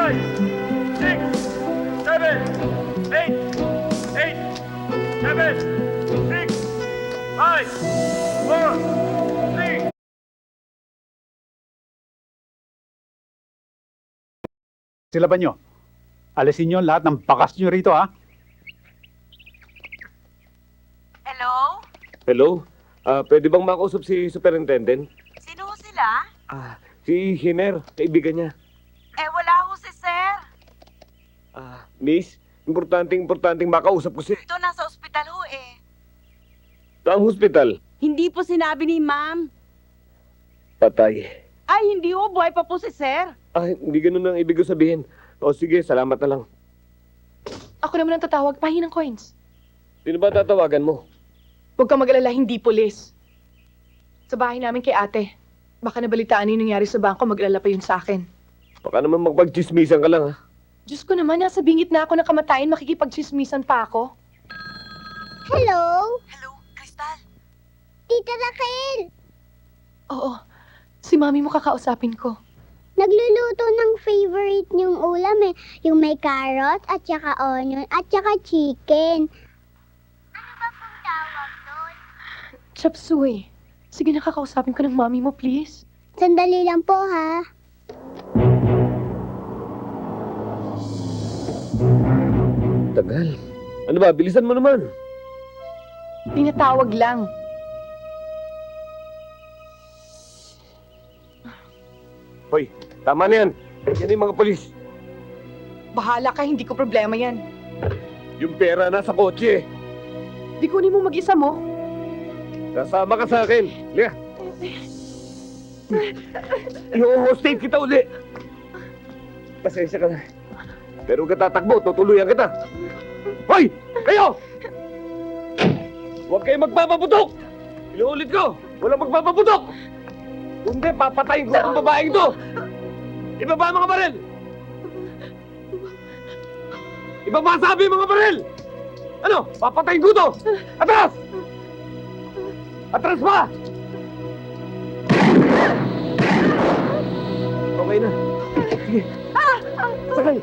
5, 6, 7, 8, 8, 7, 6, 5, 4, 3. Sila ba nyo? Alisin nyo lahat ng bakas nyo rito, ha? Hello? Hello? Pwede bang makausap si Superintendent? Sino ho sila? Si Hiner, kaibigan niya. Wala ho si Sir. Miss, importanteng makausap ko Ito, nasa ospital ho eh. Saang hospital? Hindi po sinabi ni ma'am. Patay. Ay, hindi ho. Buhay pa po si Sir. Hindi ganun ang ibig ko sabihin. O sige, salamat na lang. Ako naman ang tatawag, pahingi ng coins. Sino ba tatawagan mo? Huwag kang mag-alala, hindi pulis. Sa bahay namin kay ate. Baka nabalitaan yung nangyari sa bangko, mag-alala pa yun sa akin. Baka naman magpagchismisan ka lang, ha? Diyos ko naman, nasa bingit na ako ng kamatayan, makikipagchismisan pa ako. Hello? Hello, Crystal. Tita Raquel! Oo, si mami mo kakausapin ko. Nagluluto ng favorite niyong ulam eh. Yung may carrot at saka onion at saka chicken. Ano ba pong tawag doon? Chop suey. Sige, nakakausapin ko ng mami mo, please. Sandali lang po ha. Tagal. Ano ba, bilisan mo naman. Tinatawag lang. Hoy, tama na yan. Yan yung mga polis. Bahala ka, hindi ko problema yan. Yung pera nasa kotse. Di kunin mo mag-isa mo. Kasama ka sa akin. Liga. I-hostate kita uli. Pasensya ka na. Pero huwag ka tatakbo, tutuluyan kita. Hoy! Kayo! Huwag kayo magpapaputok! Inuulit ko, walang magpapaputok! Kundi, papatayin ko ang babaeng to! Ibaba mga baril! Ibaba sabi mga baril! Ano? Papatayin ko to! Atras! Atras pa! Okay na. Sige. Sakay.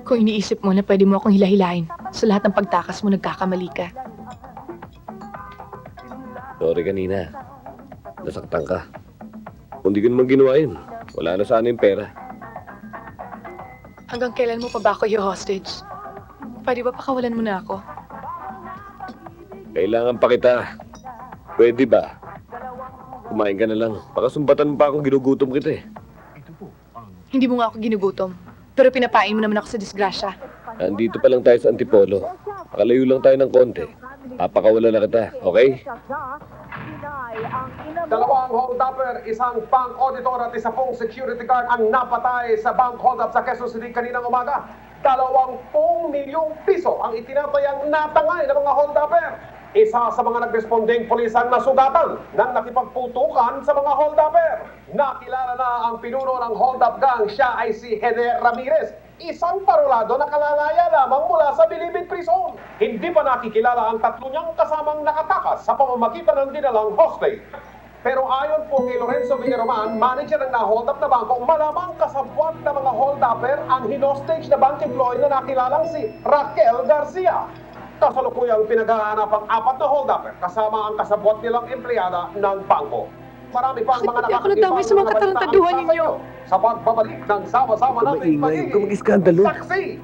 Kung iniisip mo na pwede mo akong hilahilahin, sa lahat ng pagtakas mo nagkakamali ka. Sorry kanina. Nasaktan ka. Kung di ko naman ginawa yun, wala na sana yung pera. Hanggang kailan mo pa ba ako i-hostage? Pwede ba pakawalan mo na ako? Kailangan pa kita. Pwede ba? Kumain ka na lang. Baka sumbatan mo pa akong ginugutom kita eh. Hindi mo nga ako ginugutom. Pero pinapain mo naman ako sa disgrasya. Nandito pa lang tayo sa Antipolo. Makalayo lang tayo ng konti. Papakawala na kita, okay? Dalawang hold-upper, isang bank auditor at isa pong security guard ang napatay sa bank hold-up sa Quezon City kaninang umaga. 20 milyong piso ang itinatayang natangay ng mga hold-upper. Isa sa mga nagrespondeng pulis ang nasugatan nang nakipagputukan sa mga hold-upper. Nakilala na ang pinuno ng hold-up gang, siya ay si Hede Ramirez. Isang parolado na kalalaya lamang mula sa Bilibid Prison. Hindi pa nakikilala ang tatlo niyang kasamang nakatakas sa pamamagitan ng dinalang hostage. Pero ayon po kay Lorenzo Villaroman, manager ng na-hold up na bangko, malamang kasabwat na mga hold-upper ang hinostage na bank employee na nakilalang si Raquel Garcia. Kasalukuyang pinaghahanap ang 4 na hold-upper kasama ang kasabwat nilang empleyada ng bangko. Marami pang mga Bakit ako nadamay sa mga katarantaduhan ninyo? Sa pagbabalik ng sama-sama nating mag-iskandalo. saksi.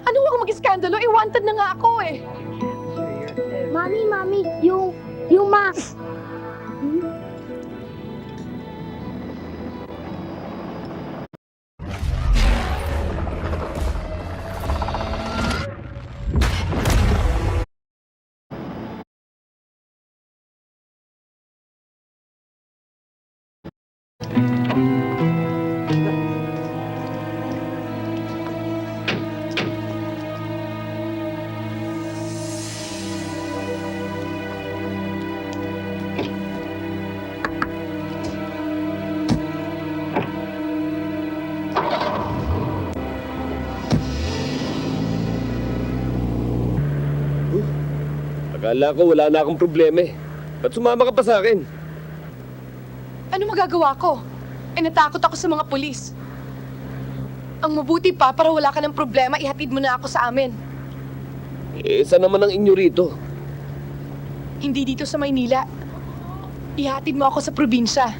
Ano ako mag-iskandalo? Wanted na nga ako eh. Mami, yung mask. Akala ko wala na akong problema eh. Ba't sumama ka pa sa akin? Ano magagawa ko? Natakot ako sa mga pulis. Ang mabuti pa, para wala ka ng problema, ihatid mo na ako sa amin. Saan naman ang inyo rito? Hindi dito sa Maynila. Ihatid mo ako sa probinsya.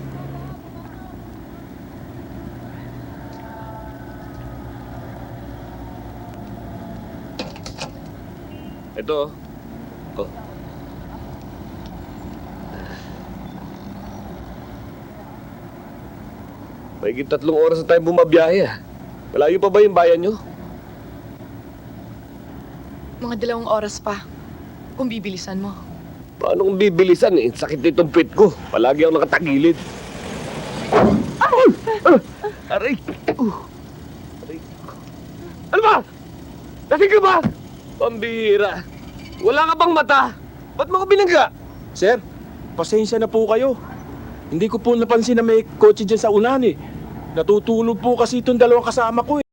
Ito. Oh. Mahigit 3 oras na tayo bumabiyahe ah. Malayo pa ba yung bayan nyo? Mga 2 oras pa. Kung bibilisan mo. Paano kung bibilisan eh? Sakit nitong pit ko. Palagi ako nakatagilid. Aray! Aray! Ano ba? Lasing ka ba? Pambihira. Wala ka bang mata? Ba't mo ko binangga? Sir, pasensya na po kayo. Hindi ko po napansin na may kotse dyan sa unahan eh. Natutulog po kasi itong 2 kasama ko eh.